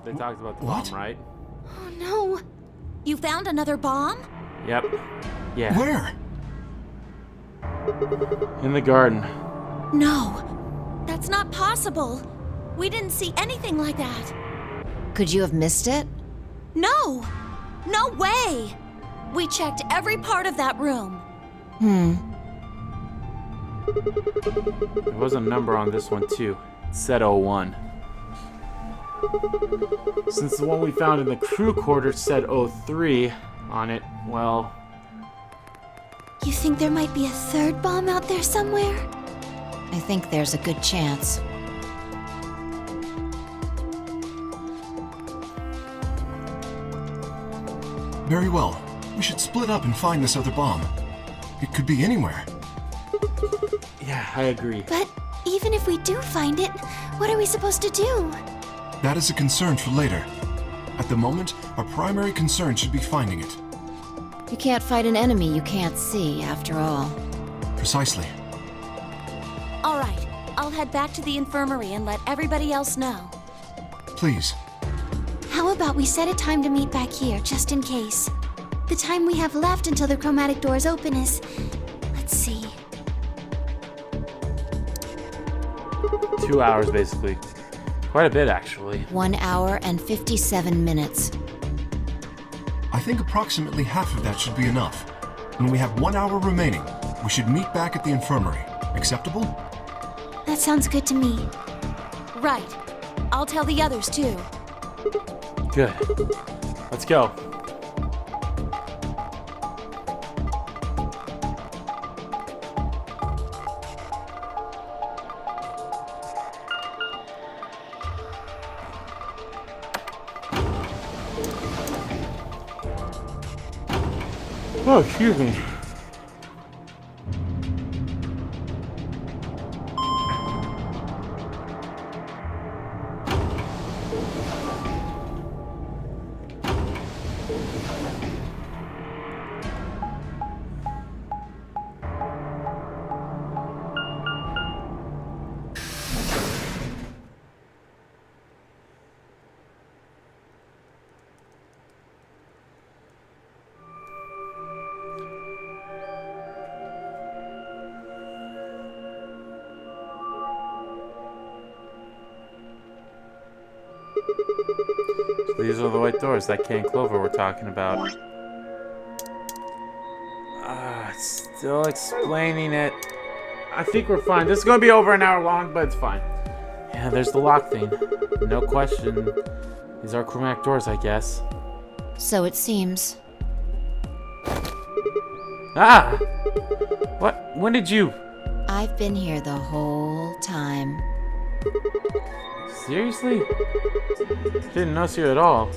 They talked about the What? bomb, right? Oh no. You found another bomb? Yep. Yeah. Where? In the garden. No. That's not possible. We didn't see anything like that. Could you have missed it? No. No way. We checked every part of that room. There was a number on this one too. It said 01. Since the one we found in the crew quarters said 03 on it, well... You think there might be a third bomb out there somewhere? I think there's a good chance. Very well. We should split up and find this other bomb. It could be anywhere. Yeah, I agree. But even if we do find it, what are we supposed to do? That is a concern for later. At the moment, our primary concern should be finding it. You can't fight an enemy you can't see, after all. Precisely. All right. I'll head back to the infirmary and let everybody else know. Please. How about we set a time to meet back here, just in case? The time we have left until the chromatic doors open is... Let's see... 2 hours, basically. Quite a bit, actually. 1 hour and 57 minutes. I think approximately half of that should be enough. When we have 1 hour remaining, we should meet back at the infirmary. Acceptable? That sounds good to me. Right. I'll tell the others, too. Good. Let's go. Oh, excuse me. These are the white doors, that canned clover we're talking about. Still explaining it. I think we're fine. This is gonna be over an hour long, but it's fine. Yeah, there's the lock thing. No question. These are chromatic doors, I guess. So it seems. Ah! What? When did you... I've been here the whole time. Seriously? Didn't notice you at all.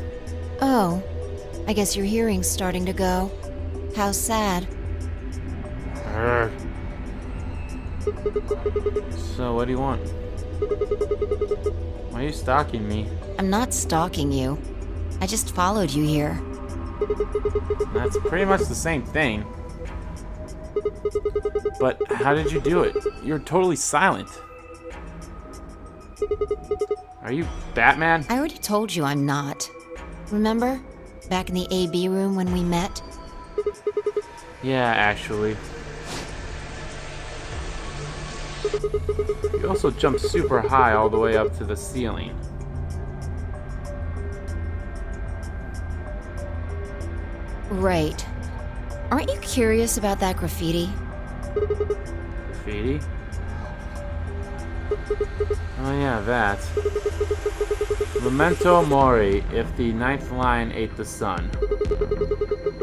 Oh, I guess your hearing's starting to go. How sad. Urgh. So, what do you want? Why are you stalking me? I'm not stalking you. I just followed you here. That's pretty much the same thing. But how did you do it? You're totally silent. Are you Batman? I already told you I'm not. Remember? Back in the AB room when we met? Yeah, actually. You also jumped super high all the way up to the ceiling. Right. Aren't you curious about that graffiti? Graffiti? Oh yeah, that. Memento mori, if the ninth lion ate the sun.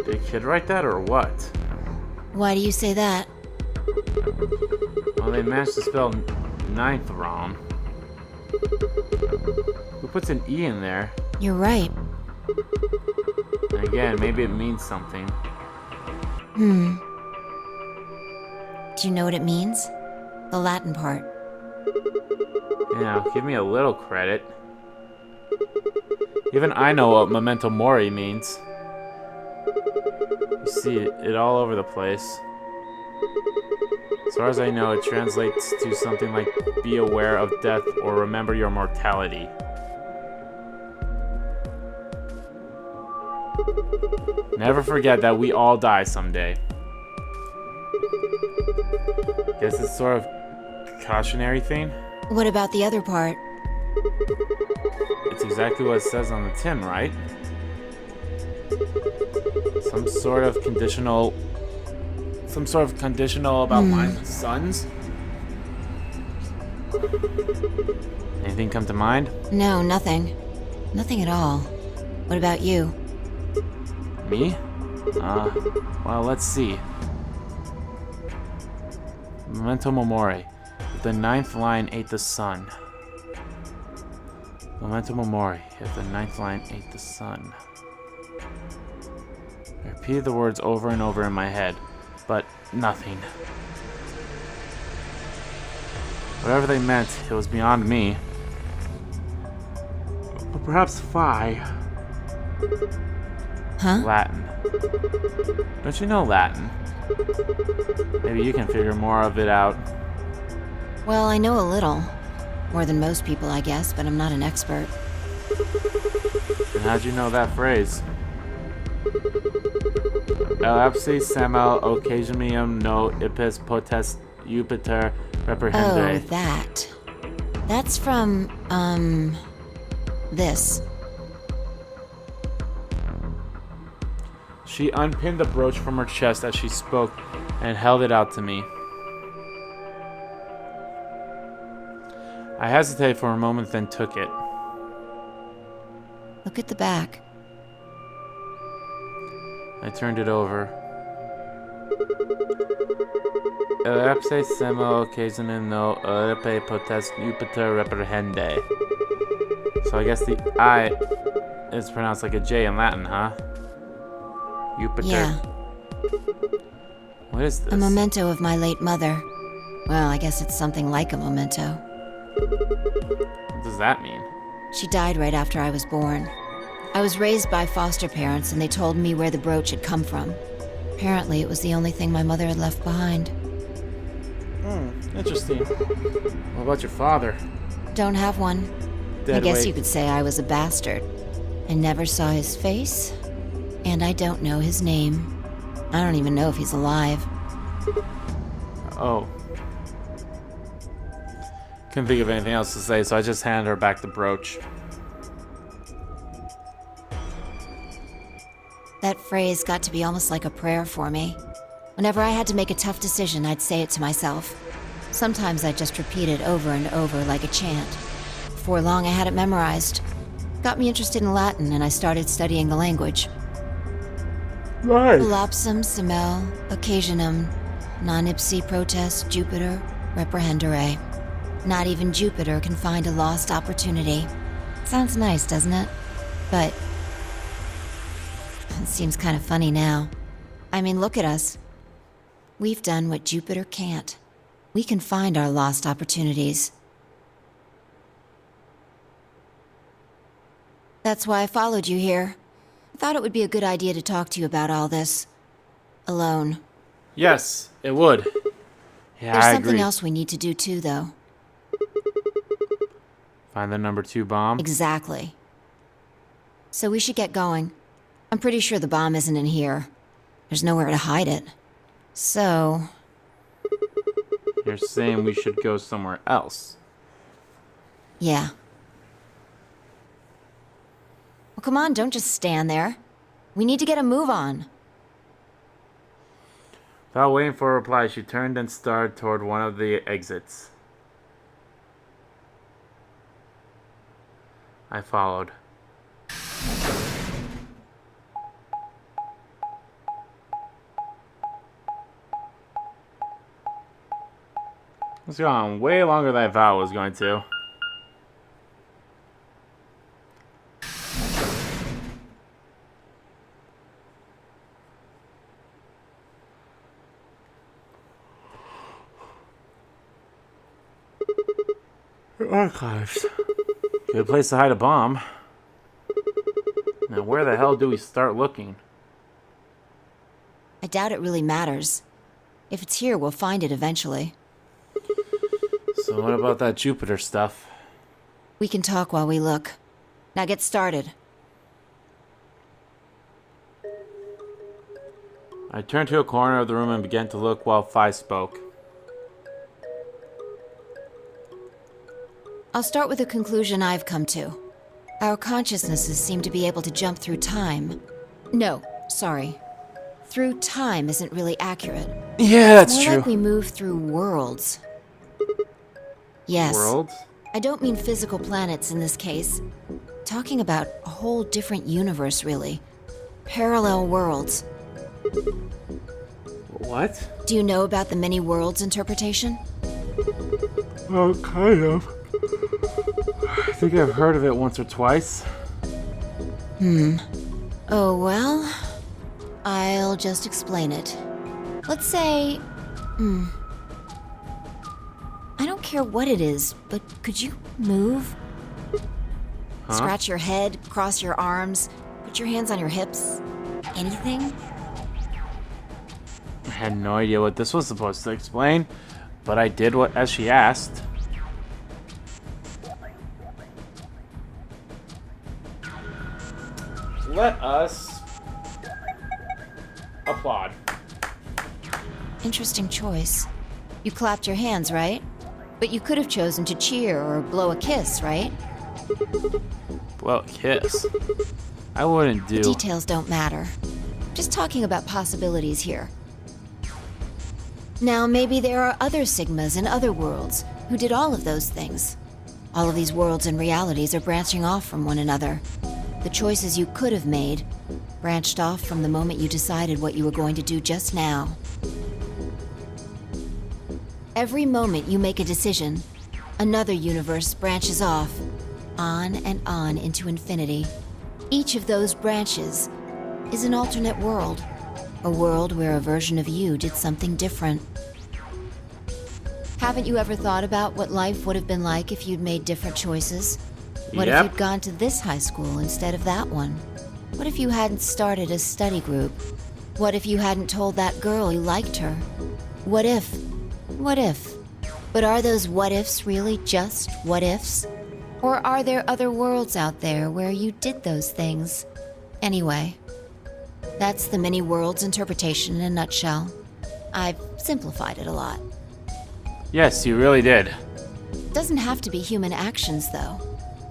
Did a kid write that or what? Why do you say that? Well, they managed to spell ninth wrong. Who puts an E in there? You're right. And again, maybe it means something. Do you know what it means? The Latin part. Yeah, give me a little credit. Even I know what memento mori means. You see it all over the place. As far as I know, it translates to something like be aware of death or remember your mortality. Never forget that we all die someday. Guess it's sort of cautionary thing. What about the other part? It's exactly what it says on the tin, right? Some sort of conditional about lines and suns. Anything come to mind? No, nothing. Nothing at all. What about you? Me? Well, let's see. Memento Mori. If the ninth line ate the sun. Memento Mori. If the ninth line ate the sun. I repeated the words over and over in my head, but nothing. Whatever they meant, it was beyond me. But perhaps phi. Huh? Latin. Don't you know Latin? Maybe you can figure more of it out. Well, I know a little. More than most people, I guess, but I'm not an expert. And how'd you know that phrase? Elapsi semel occasionium no ipis potest Jupiter Oh, reprehende. that. That's from, this. She unpinned the brooch from her chest as she spoke and held it out to me. I hesitated for a moment, then took it. Look at the back. I turned it over. Elapse semel occasionem no Europe potest Jupiter reprehende. So I guess the I is pronounced like a J in Latin, huh? Jupiter. Yeah, What is this? a memento of my late mother. Well, I guess it's something like a memento. What does that mean? She died right after I was born. I was raised by foster parents, and they told me where the brooch had come from. Apparently, it was the only thing my mother had left behind. Interesting. What about your father? Don't have one. Dead I guess weight. you could say I was a bastard. I never saw his face, and I don't know his name. I don't even know if he's alive. Oh. Couldn't think of anything else to say, so I just handed her back the brooch. That phrase got to be almost like a prayer for me. Whenever I had to make a tough decision, I'd say it to myself. Sometimes I'd just repeat it over and over like a chant. Before long, I had it memorized. Got me interested in Latin, and I started studying the language. Nice. Lapsum semel occasionum non ipsi protest Jupiter reprehendere. Not even Jupiter can find a lost opportunity. Sounds nice, doesn't it? But it seems kind of funny now. I mean, look at us. We've done what Jupiter can't. We can find our lost opportunities. That's why I followed you here. I thought it would be a good idea to talk to you about all this. Alone. Yes, it would. Yeah, There's I something agree. else we need to do too, though. Find the number 2 bomb. Exactly. So we should get going. I'm pretty sure the bomb isn't in here. There's nowhere to hide it. So... You're saying we should go somewhere else. yeah. Well, come on, don't just stand there. We need to get a move on. Without waiting for a reply, she turned and started toward one of the exits. I followed. It's gone way longer than I thought it was going to. Archives. Good place to hide a bomb. Now where the hell do we start looking? I doubt it really matters. If it's here, we'll find it eventually. So what about that Jupiter stuff? We can talk while we look. Now get started. I turned to a corner of the room and began to look while Fi spoke. I'll start with a conclusion I've come to. Our consciousnesses seem to be able to jump through time. No, sorry. Through time isn't really accurate. Yeah, that's More true. like we move through worlds. Yes. Worlds? I don't mean physical planets in this case. Talking about a whole different universe, really. Parallel worlds. What? Do you know about the many worlds interpretation? Oh, kind of. I think I've heard of it once or twice. Oh, well, I'll just explain it. Let's say, I don't care what it is, but could you move? Huh? Scratch your head, cross your arms, put your hands on your hips. Anything? I had no idea what this was supposed to explain, but I did what as she asked. Let us applaud. Interesting choice. You clapped your hands, right? But you could have chosen to cheer or blow a kiss, right? Well, kiss. I wouldn't do. Details don't matter. Just talking about possibilities here. Now, maybe there are other Sigmas in other worlds who did all of those things. All of these worlds and realities are branching off from one another. The choices you could have made branched off from the moment you decided what you were going to do just now. Every moment you make a decision, another universe branches off, on and on into infinity. Each of those branches is an alternate world, a world where a version of you did something different. Haven't you ever thought about what life would have been like if you'd made different choices? What if you'd gone to this high school instead of that one? What if you hadn't started a study group? What if you hadn't told that girl you liked her? What if? What if? But are those what ifs really just what ifs? Or are there other worlds out there where you did those things? Anyway, that's the many worlds interpretation in a nutshell. I've simplified it a lot. Yes, you really did. Doesn't have to be human actions, though.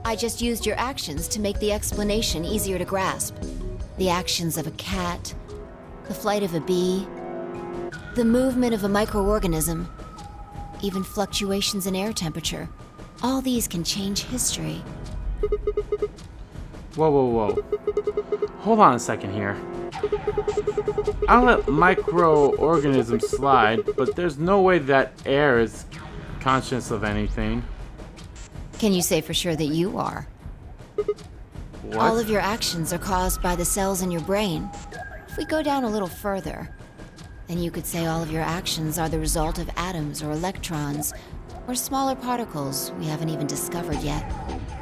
I just used your actions to make the explanation easier to grasp. The actions of a cat, the flight of a bee, the movement of a microorganism, even fluctuations in air temperature. All these can change history. Whoa, whoa, whoa. Hold on a second here. I'll let microorganisms slide, but there's no way that air is conscious of anything. Can you say for sure that you are? What? All of your actions are caused by the cells in your brain. If we go down a little further, then you could say all of your actions are the result of atoms or electrons, or smaller particles we haven't even discovered yet.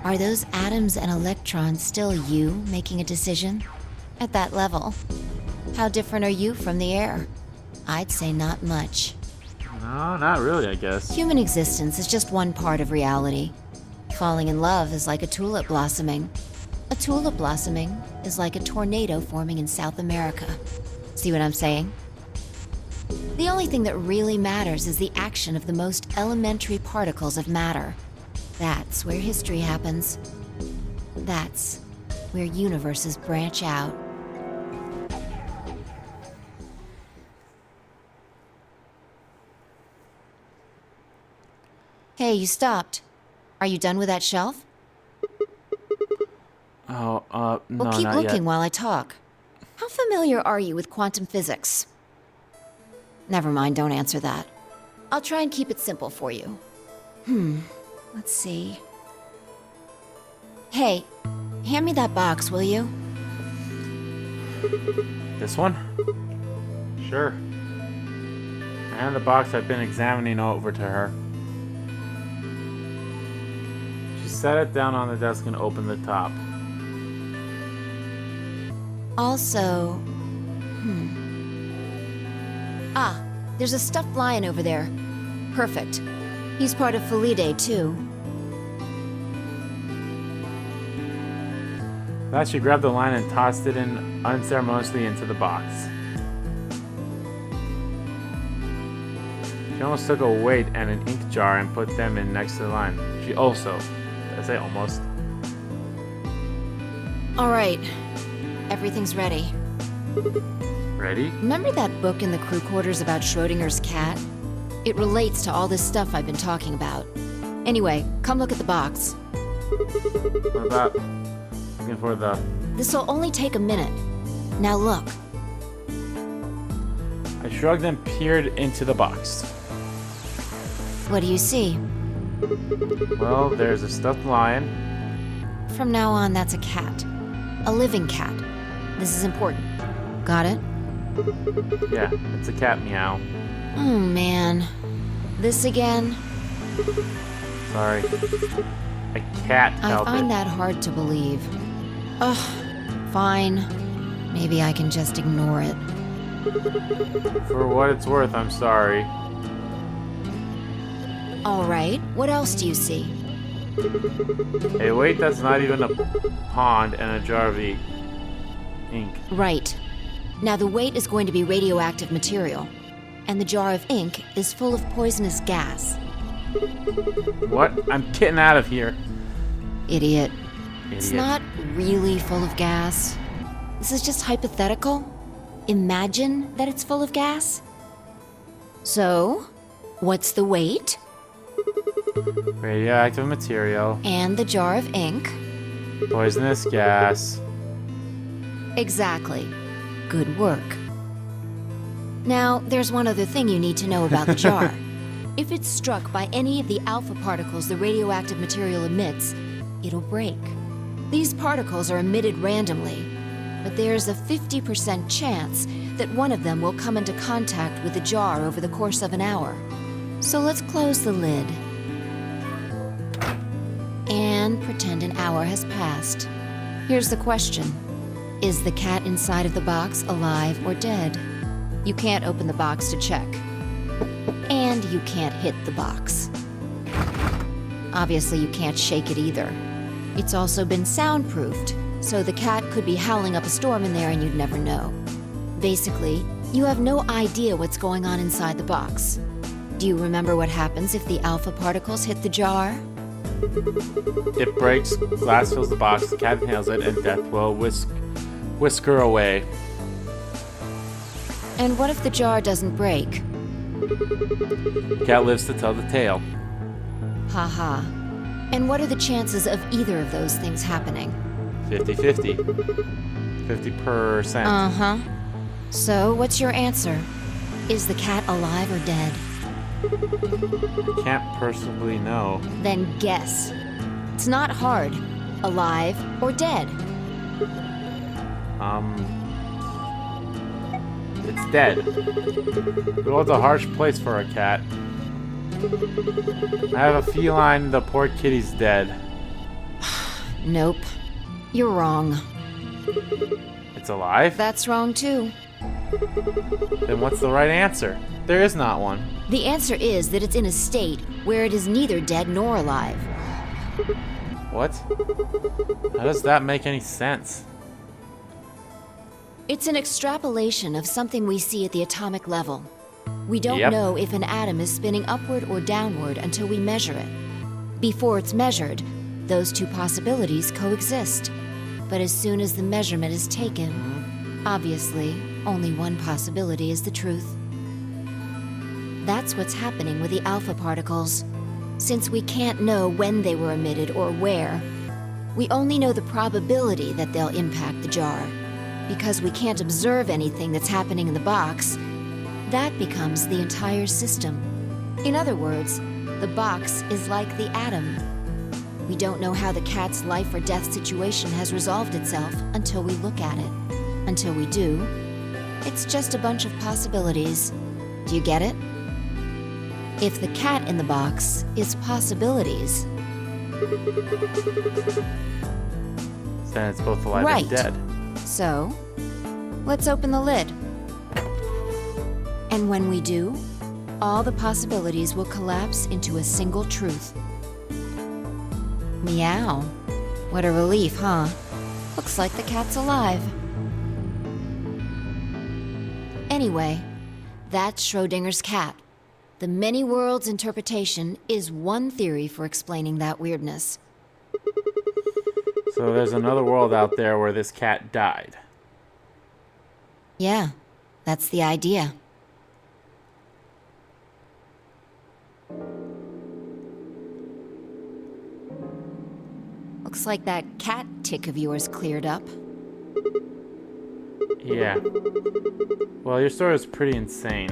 Are those atoms and electrons still you making a decision? At that level, how different are you from the air? I'd say not much. No, not really, I guess. Human existence is just one part of reality. Falling in love is like a tulip blossoming. A tulip blossoming is like a tornado forming in South America. See what I'm saying? The only thing that really matters is the action of the most elementary particles of matter. That's where history happens. That's where universes branch out. Hey, you stopped. Are you done with that shelf? Oh, no, Well, keep not looking yet. while I talk. How familiar are you with quantum physics? Never mind, don't answer that. I'll try and keep it simple for you. Let's see. Hey, hand me that box, will you? This one? Sure. I hand the box I've been examining over to her. She set it down on the desk and opened the top. Also, Ah, there's a stuffed lion over there. Perfect. He's part of Felidae, too. That she grabbed the line and tossed it in unceremoniously into the box. She almost took a weight and an ink jar and put them in next to the line. She also, did I say almost? All right. Everything's ready. Ready? Remember that book in the crew quarters about Schrodinger's cat? It relates to all this stuff I've been talking about. Anyway, come look at the box. What about looking for the... This'll only take a minute. Now look. I shrugged and peered into the box. What do you see? Well, there's a stuffed lion. From now on, that's a cat. A living cat. This is important. Got it? Yeah, it's a cat meow. Oh, man. This again? Sorry. A cat I help find it. that hard to believe. Ugh. Fine. Maybe I can just ignore it. For what it's worth, I'm sorry. All right. What else do you see? Hey, wait, that's not even a pond and a jar of ink. Right. Now the weight is going to be radioactive material, and the jar of ink is full of poisonous gas. What? I'm getting out of here. Idiot. It's Idiot. not really full of gas. This is just hypothetical. Imagine that it's full of gas. So, what's the weight? Radioactive material. And the jar of ink? Poisonous gas. Exactly. Good work. Now, there's one other thing you need to know about the jar. If it's struck by any of the alpha particles the radioactive material emits, it'll break. These particles are emitted randomly, but there's a 50% chance that one of them will come into contact with the jar over the course of an hour. So let's close the lid. And pretend an hour has passed. Here's the question. Is the cat inside of the box alive or dead? You can't open the box to check. And you can't hit the box. Obviously, you can't shake it either. It's also been soundproofed, so the cat could be howling up a storm in there and you'd never know. Basically, you have no idea what's going on inside the box. Do you remember what happens if the alpha particles hit the jar? It breaks, glass fills the box, the cat inhales it, and death will whisk her away. And what if the jar doesn't break? The cat lives to tell the tale. Haha. And what are the chances of either of those things happening? 50-50. 50%. Uh-huh. So, what's your answer? Is the cat alive or dead? Can't personally know. Then guess. It's not hard. Alive or dead? It's dead. The world's a harsh place for a cat. I have a feline, the poor kitty's dead. Nope. You're wrong. It's alive? That's wrong too. Then what's the right answer? There is not one. The answer is that it's in a state where it is neither dead nor alive. What? How does that make any sense? It's an extrapolation of something we see at the atomic level. We don't Yep. know if an atom is spinning upward or downward until we measure it. Before it's measured, those two possibilities coexist. But as soon as the measurement is taken, obviously, only one possibility is the truth. That's what's happening with the alpha particles. Since we can't know when they were emitted or where, we only know the probability that they'll impact the jar. Because we can't observe anything that's happening in the box, that becomes the entire system. In other words, the box is like the atom. We don't know how the cat's life or death situation has resolved itself until we look at it. Until we do, it's just a bunch of possibilities. Do you get it? If the cat in the box is possibilities, Then it's both alive Right. and dead. so let's open the lid. And when we do, all the possibilities will collapse into a single truth. Meow. What a relief, huh? Looks like the cat's alive. Anyway, that's Schrodinger's cat. The many worlds interpretation is one theory for explaining that weirdness. So there's another world out there where this cat died. Yeah, that's the idea. Looks like that cat tick of yours cleared up. Yeah. Well, your story is pretty insane.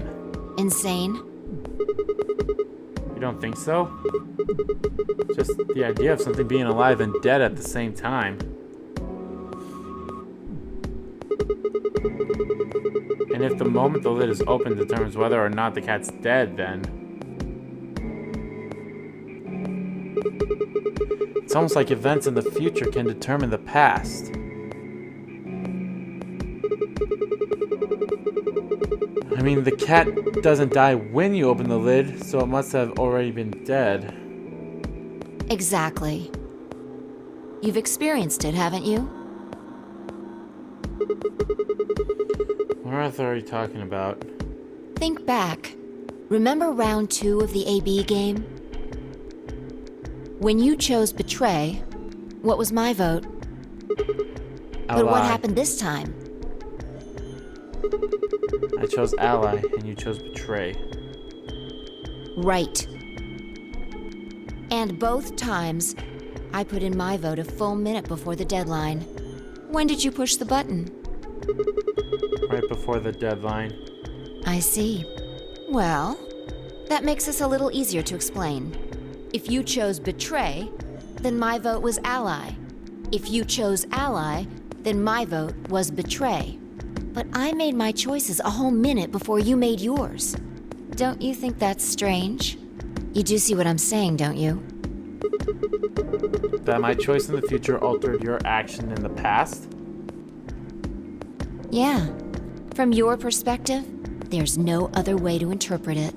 Insane? You don't think so? Just the idea of something being alive and dead at the same time. And if the moment the lid is open determines whether or not the cat's dead, then... It's almost like events in the future can determine the past. I mean, the cat doesn't die when you open the lid, so it must have already been dead. Exactly. You've experienced it, haven't you? What earth are you talking about? Think back. Remember round 2 of the AB game? When you chose Betray, what was my vote? But what Ally. happened this time? I chose Ally, and you chose Betray. Right. And both times, I put in my vote a full minute before the deadline. When did you push the button? Right before the deadline. I see. Well, that makes this a little easier to explain. If you chose Betray, then my vote was Ally. If you chose Ally, then my vote was Betray. But I made my choices a whole minute before you made yours. Don't you think that's strange? You do see what I'm saying, don't you? That my choice in the future altered your action in the past? Yeah. From your perspective, there's no other way to interpret it.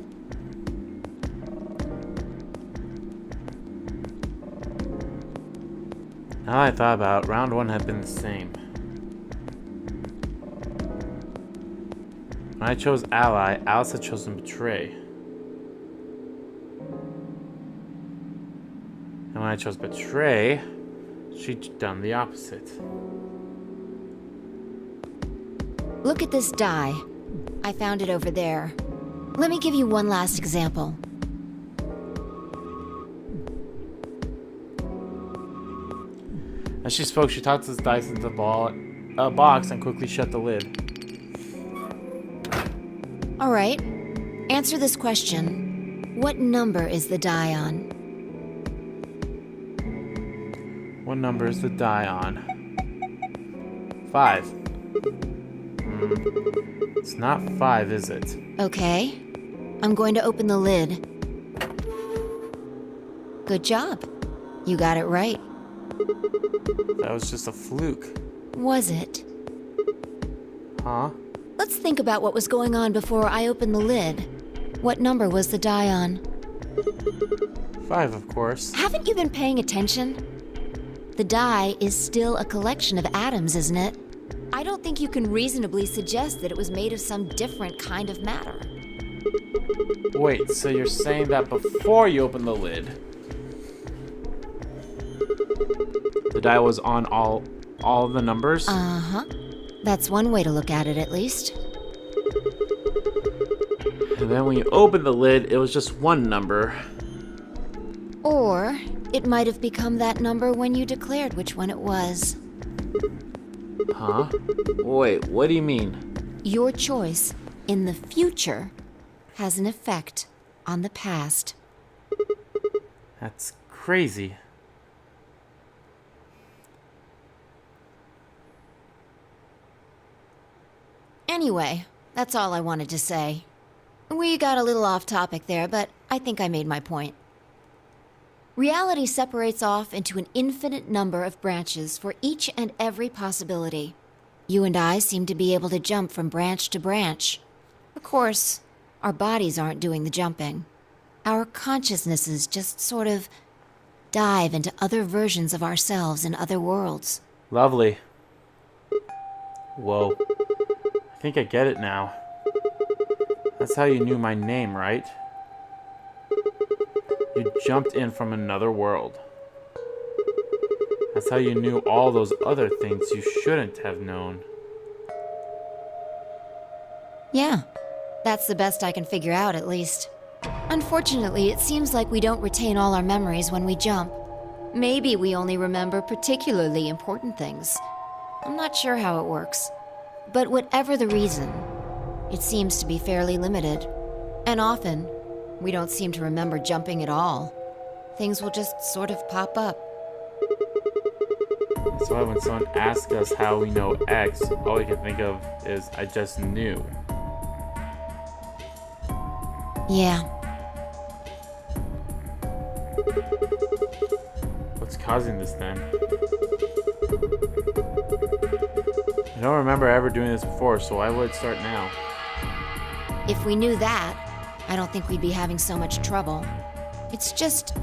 Now I thought about it, round 1 had been the same. When I chose Ally, Alice had chosen Betray. And when I chose Betray, she'd done the opposite. Look at this die. I found it over there. Let me give you one last example. As she spoke, she tossed the dice into the box and quickly shut the lid. All right. Answer this question. What number is the die on? What number is the die on? 5. It's not 5, is it? Okay. I'm going to open the lid. Good job. You got it right. That was just a fluke. Was it? Huh? Let's think about what was going on before I opened the lid. What number was the die on? 5, of course. Haven't you been paying attention? The die is still a collection of atoms, isn't it? I don't think you can reasonably suggest that it was made of some different kind of matter. Wait, so you're saying that before you opened the lid, the die was on all of the numbers? Uh-huh. That's one way to look at it, at least. And then when you opened the lid, it was just one number. Or it might have become that number when you declared which one it was. Huh? Wait, what do you mean? Your choice in the future has an effect on the past. That's crazy. Anyway, that's all I wanted to say. We got a little off topic there, but I think I made my point. Reality separates off into an infinite number of branches for each and every possibility. You and I seem to be able to jump from branch to branch. Of course, our bodies aren't doing the jumping. Our consciousnesses just sort of dive into other versions of ourselves in other worlds. Lovely. Whoa. I think I get it now. That's how you knew my name, right? You jumped in from another world. That's how you knew all those other things you shouldn't have known. Yeah, that's the best I can figure out, at least. Unfortunately, it seems like we don't retain all our memories when we jump. Maybe we only remember particularly important things. I'm not sure how it works. But whatever the reason, it seems to be fairly limited. And often, we don't seem to remember jumping at all. Things will just sort of pop up. That's why when someone asks us how we know X, all we can think of is, I just knew. Yeah. What's causing this then? I don't remember ever doing this before, so why would it start now? If we knew that, I don't think we'd be having so much trouble. It's just...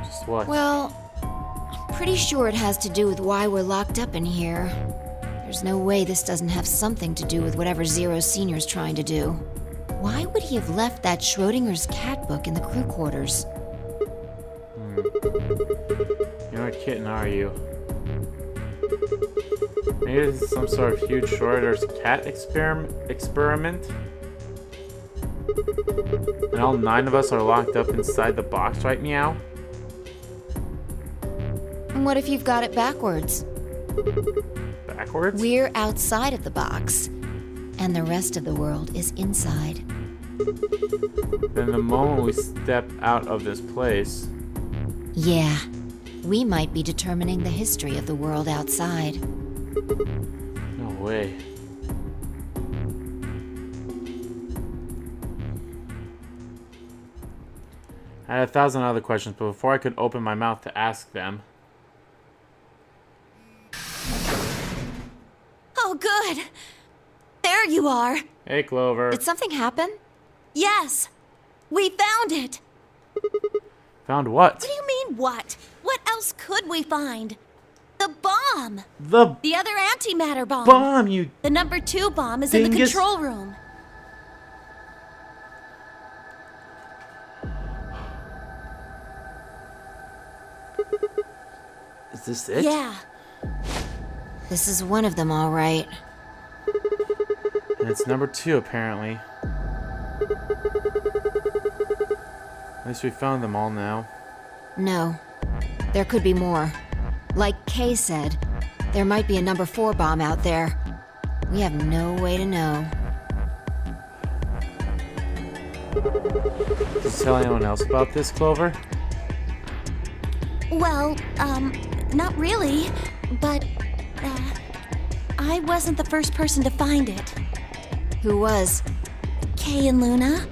Just what? Well, I'm pretty sure it has to do with why we're locked up in here. There's no way this doesn't have something to do with whatever Zero Senior's trying to do. Why would he have left that Schrodinger's cat book in the crew quarters? You're not kidding, are you? Maybe this is some sort of huge Schrodinger's cat experiment? And all 9 of us are locked up inside the box, right, Meow? And what if you've got it backwards? Backwards? We're outside of the box, and the rest of the world is inside. Then the moment we step out of this place... Yeah, we might be determining the history of the world outside. No way. I had 1,000 other questions, but before I could open my mouth to ask them... Oh, good. There you are. Hey, Clover. Did something happen? Yes. We found it. Found what? What do you mean, what? What else could we find? The bomb. The The other antimatter bomb. bomb, you... The number 2 bomb is in the Dingus. control room. Is this it? Yeah. This is one of them, all right. And it's number 2, apparently. At least we found them all now. No. There could be more. Like Kay said, there might be a number 4 bomb out there. We have no way to know. Did you tell anyone else about this, Clover? Well, not really. But, I wasn't the first person to find it. Who was? Kay and Luna.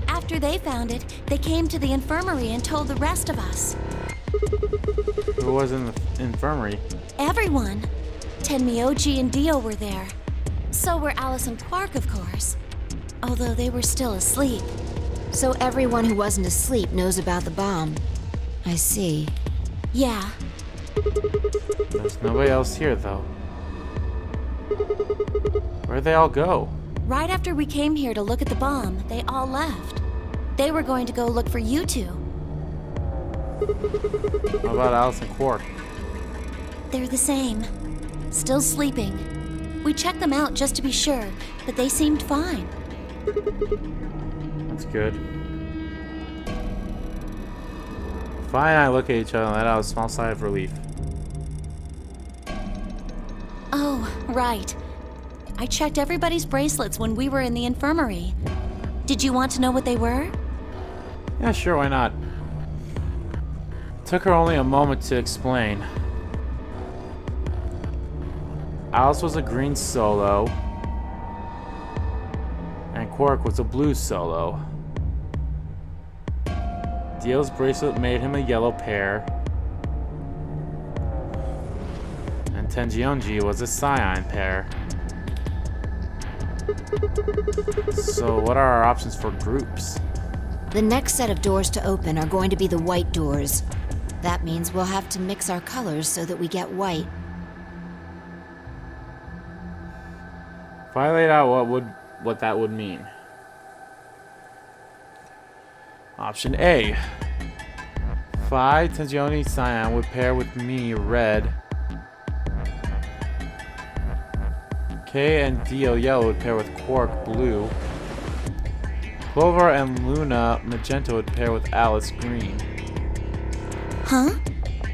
After they found it, they came to the infirmary and told the rest of us. Who was in the infirmary? Everyone. Tenmyoji and Dio were there. So were Alice and Quark, of course. Although they were still asleep. So everyone who wasn't asleep knows about the bomb. I see. Yeah. There's nobody else here, though. Where'd they all go? Right after we came here to look at the bomb, they all left. They were going to go look for you two. How about Alice and Quark? They're the same. Still sleeping. We checked them out just to be sure, but they seemed fine. That's good. Fi and I look at each other and let out a small sigh of relief. Oh, right. I checked everybody's bracelets when we were in the infirmary. Did you want to know what they were? Yeah, sure, why not? Took her only a moment to explain. Alice was a green solo, and Quark was a blue solo. Dio's bracelet made him a yellow pair, and Tenjionji was a cyan pair. So what are our options for groups? The next set of doors to open are going to be the white doors. That means we'll have to mix our colors so that we get white. If I laid out what that would mean. Option A. Phi Tensione Cyan would pair with me, red. K and Dio yellow would pair with Quark, blue. Clover and Luna magenta would pair with Alice, green. Huh?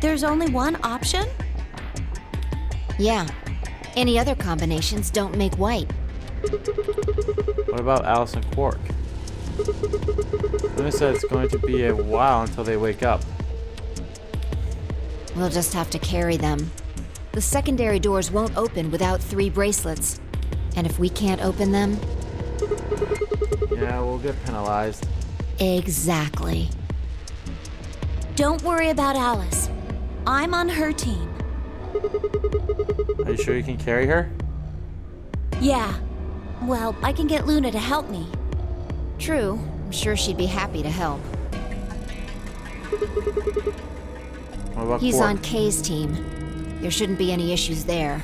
There's only one option? Yeah. Any other combinations don't make white. What about Alice and Quark? Luna said it's going to be a while until they wake up. We'll just have to carry them. The secondary doors won't open without 3 bracelets. And if we can't open them... Yeah, we'll get penalized. Exactly. Don't worry about Alice. I'm on her team. Are you sure you can carry her? Yeah. Well, I can get Luna to help me. True. I'm sure she'd be happy to help. What about He's Quark? on Kay's team. There shouldn't be any issues there.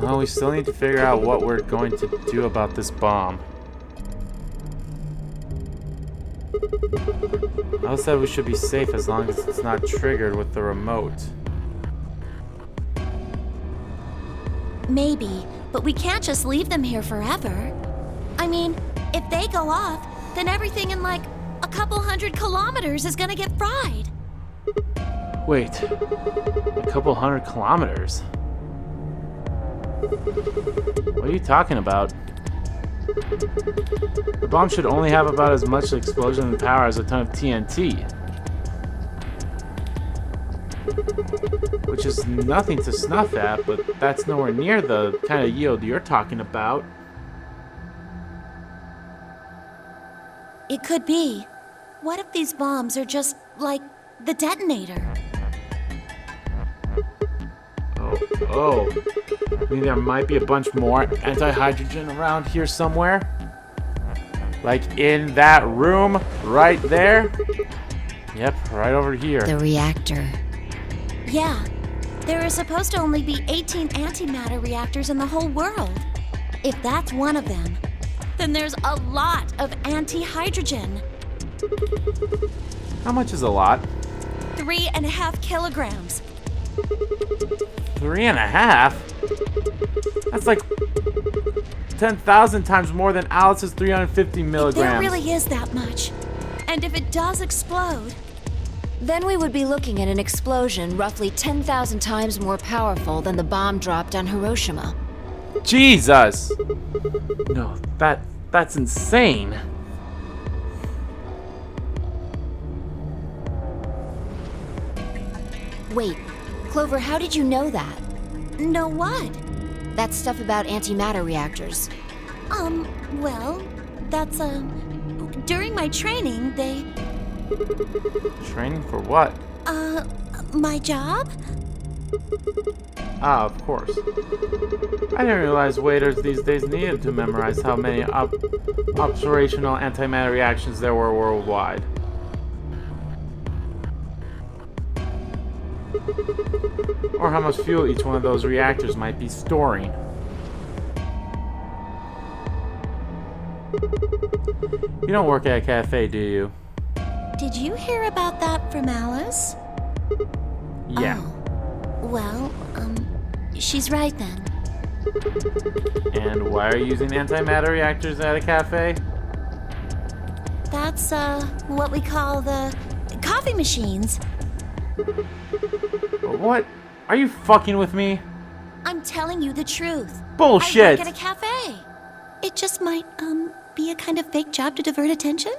Well, we still need to figure out what we're going to do about this bomb. Alice said we should be safe as long as it's not triggered with the remote. Maybe, but we can't just leave them here forever. I mean, if they go off, then everything in like a couple 100 kilometers is gonna get fried. Wait, a couple 100 kilometers? What are you talking about? The bomb should only have about as much explosion and power as a ton of TNT. Which is nothing to snuff at, but that's nowhere near the kind of yield you're talking about. It could be. What if these bombs are just like the detonator? Oh. I mean, there might be a bunch more anti-hydrogen around here somewhere. Like in that room right there. Yep, right over here. The reactor. Yeah. There are supposed to only be 18 antimatter reactors in the whole world. If that's one of them, then there's a lot of anti-hydrogen. How much is a lot? 3.5 kilograms. 3.5? That's like 10,000 times more than Alice's 350 milligrams. There really is that much. And if it does explode... Then we would be looking at an explosion roughly 10,000 times more powerful than the bomb dropped on Hiroshima. Jesus! No, that's insane. Wait, Clover, how did you know that? Know what? That stuff about antimatter reactors. Well, that's, during my training, they... Training for what? My job? Ah, of course. I didn't realize waiters these days needed to memorize how many operational antimatter reactions there were worldwide. Or how much fuel each one of those reactors might be storing. You don't work at a cafe, do you? Did you hear about that from Alice? Yeah. Oh. Well, she's right then. And why are you using antimatter reactors at a cafe? That's, what we call the coffee machines. What? Are you fucking with me? I'm telling you the truth. Bullshit! I work at a cafe. It just might, be a kind of fake job to divert attention.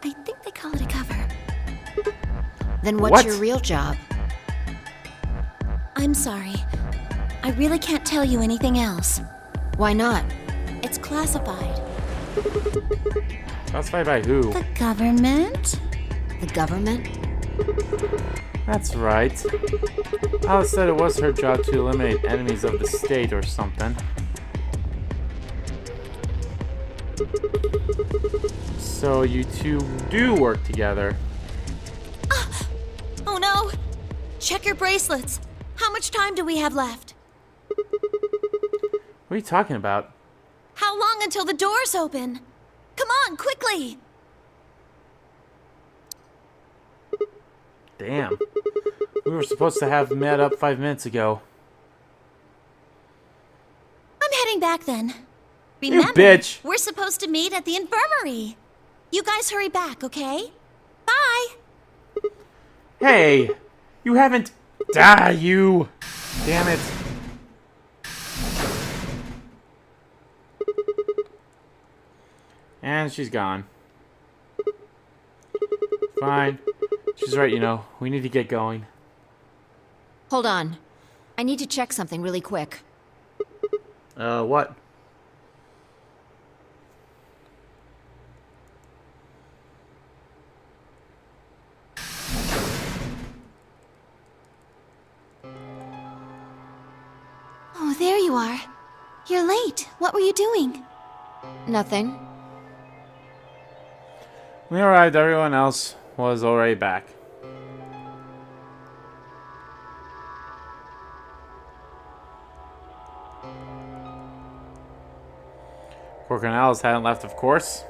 I think they call it a cover. Then what's What? your real job? I'm sorry. I really can't tell you anything else. Why not? It's classified. Classified by who? The government? The government? That's right. Alice said it was her job to eliminate enemies of the state or something. So you two do work together. Oh no! Check your bracelets. How much time do we have left? What are you talking about? How long until the doors open? Come on, quickly! Damn. We were supposed to have met up 5 minutes ago. I'm heading back then. You Remember, bitch! we're supposed to meet at the infirmary. You guys hurry back, okay? Bye! Hey! You haven't... Die, you! Damn it. And she's gone. Fine. She's right, you know. We need to get going. Hold on. I need to check something really quick. What? Oh, there you are. You're late. What were you doing? Nothing. When we arrived, everyone else was already back. Quark and Alice hadn't left, of course.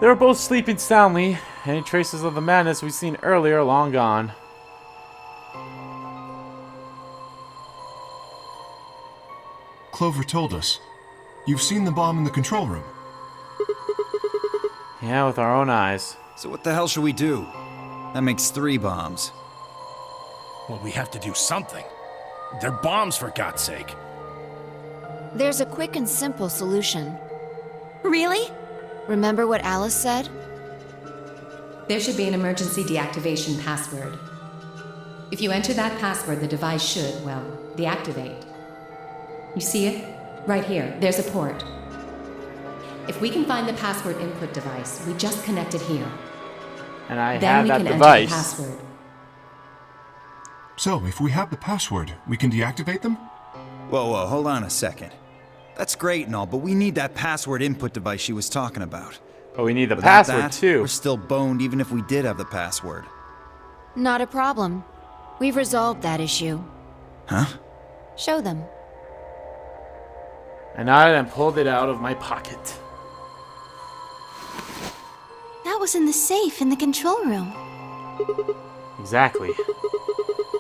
They were both sleeping soundly. Any traces of the madness we'd seen earlier are long gone. Clover told us. You've seen the bomb in the control room. Yeah, with our own eyes. So what the hell should we do? That makes 3 bombs. Well, we have to do something. They're bombs, for God's sake. There's a quick and simple solution. Really? Remember what Alice said? There should be an emergency deactivation password. If you enter that password, the device should, well, deactivate. You see it? Right here. There's a port. If we can find the password input device, we just connect it here. And I Then have we that can enter the device. password. So, if we have the password, we can deactivate them? Whoa, hold on a second. That's great and all, but we need that password input device she was talking about. But we need the Without password, that, too. We're still boned even if we did have the password. Not a problem. We've resolved that issue. Huh? Show them. I nodded and pulled it out of my pocket. That was in the safe in the control room. Exactly.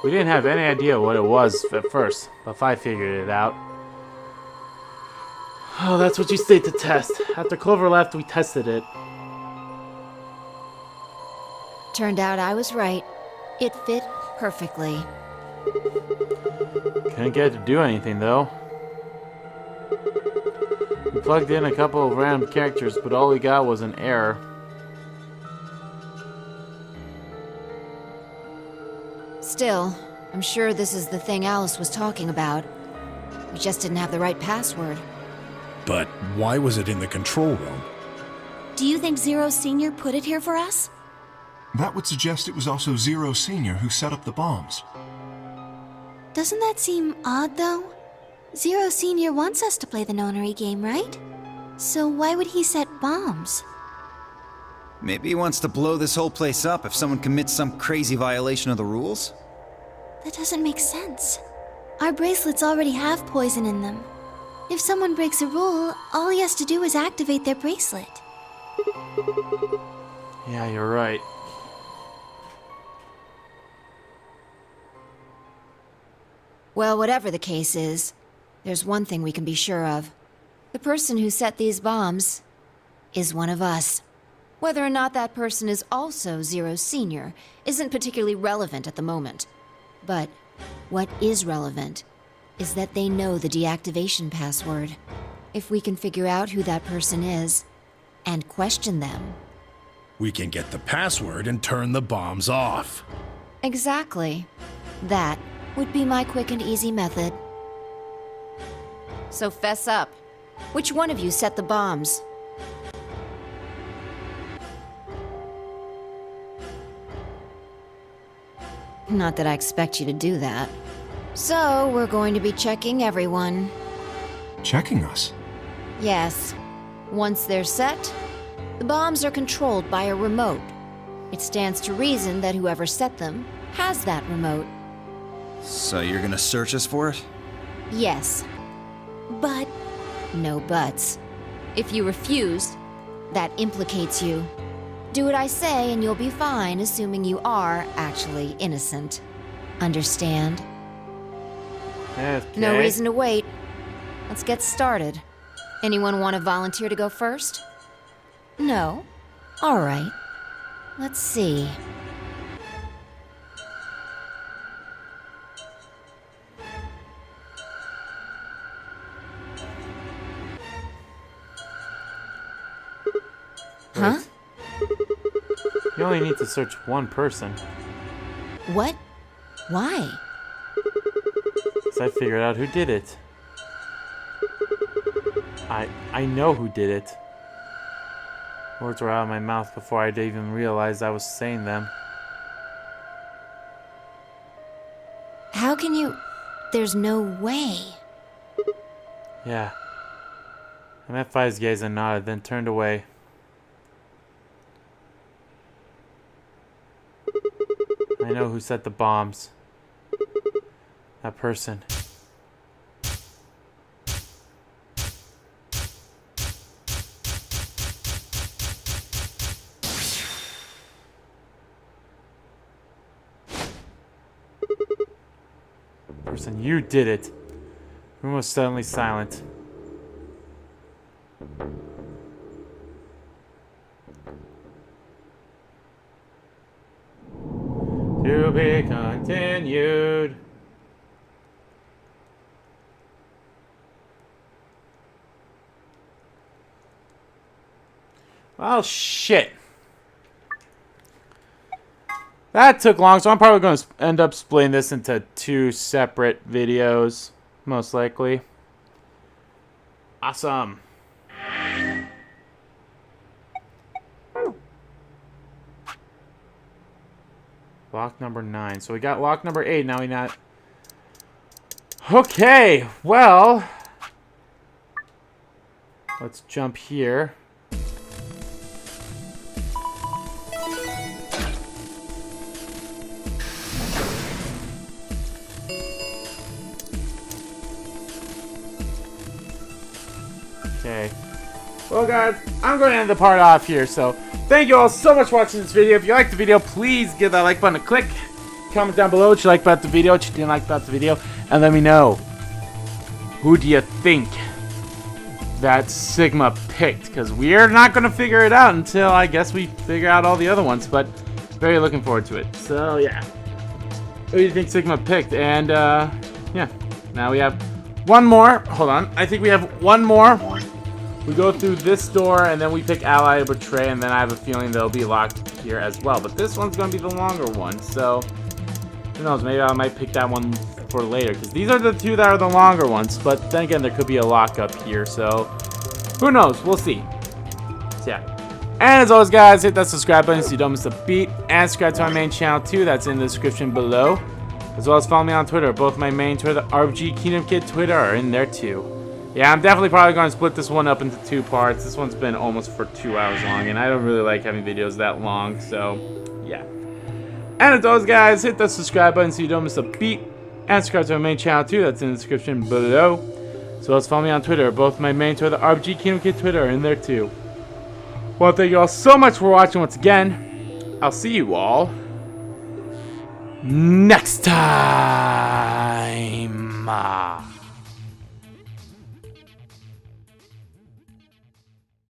We didn't have any idea what it was at first, but Fi figured it out. Oh, that's what you stayed to test. After Clover left, we tested it. Turned out I was right. It fit perfectly. Couldn't get it to do anything, though. We plugged in a couple of random characters, but all we got was an error. Still, I'm sure this is the thing Alice was talking about. We just didn't have the right password. But why was it in the control room? Do you think Zero Senior put it here for us? That would suggest it was also Zero Senior who set up the bombs. Doesn't that seem odd, though? Zero Senior wants us to play the Nonory game, right? So why would he set bombs? Maybe he wants to blow this whole place up if someone commits some crazy violation of the rules? That doesn't make sense. Our bracelets already have poison in them. If someone breaks a rule, all he has to do is activate their bracelet. Yeah, you're right. Well, whatever the case is, there's one thing we can be sure of. The person who set these bombs is one of us. Whether or not that person is also Zero Senior isn't particularly relevant at the moment. But what is relevant is that they know the deactivation password. If we can figure out who that person is and question them. We can get the password and turn the bombs off. Exactly. That would be my quick and easy method. So fess up. Which one of you set the bombs? Not that I expect you to do that. So, we're going to be checking everyone. Checking us? Yes. Once they're set, the bombs are controlled by a remote. It stands to reason that whoever set them has that remote. So you're gonna search us for it? Yes. But No buts. If you refuse, that implicates you. Do what I say and you'll be fine, assuming you are actually innocent. Understand? Okay. No reason to wait. Let's get started. Anyone want to volunteer to go first? No? Alright. Let's see. Huh? You only need to search one person. What? Why? So I figured out who did it. I know who did it. Words were out of my mouth before I'd even realized I was saying them. How can you... There's no way. Yeah. I met Five's gaze and nodded, then turned away. I know who set the bombs. That person. Person, you did it. The room was suddenly silent. To be continued. Well, shit. That took long, so I'm probably going to end up splitting this into 2 separate videos, most likely. Awesome. Lock number 9. So we got lock number 8. Now we got... Okay, well... Let's jump here. Okay. Well, guys, I'm going to end the part off here, so thank you all so much for watching this video. If you liked the video, please give that like button a click. Comment down below what you liked about the video, what you didn't like about the video, and let me know. Who do you think that Sigma picked? Because we're not going to figure it out until, I guess, we figure out all the other ones, but very looking forward to it. So, yeah. Who do you think Sigma picked? And, yeah. Now we have one more. Hold on. I think we have one more. We go through this door, and then we pick Ally to Betray, and then I have a feeling they'll be locked here as well. But this one's going to be the longer one, so who knows? Maybe I might pick that one for later, because these are the 2 that are the longer ones. But then again, there could be a lockup here, so who knows? We'll see. So, yeah. And as always, guys, hit that subscribe button so you don't miss a beat, and subscribe to my main channel, too. That's in the description below. As well as follow me on Twitter. Both my main Twitter, RBG Kingdom Kid Twitter, are in there, too. Yeah, I'm definitely probably going to split this one up into 2 parts. This one's been almost for 2 hours long, and I don't really like having videos that long, so yeah. And as always, guys, hit the subscribe button so you don't miss a beat, and subscribe to my main channel too. That's in the description below. As well as follow me on Twitter. Both my main Twitter, RBG Kingdom Kid Twitter, are in there too. Well, thank you all so much for watching once again. I'll see you all next time.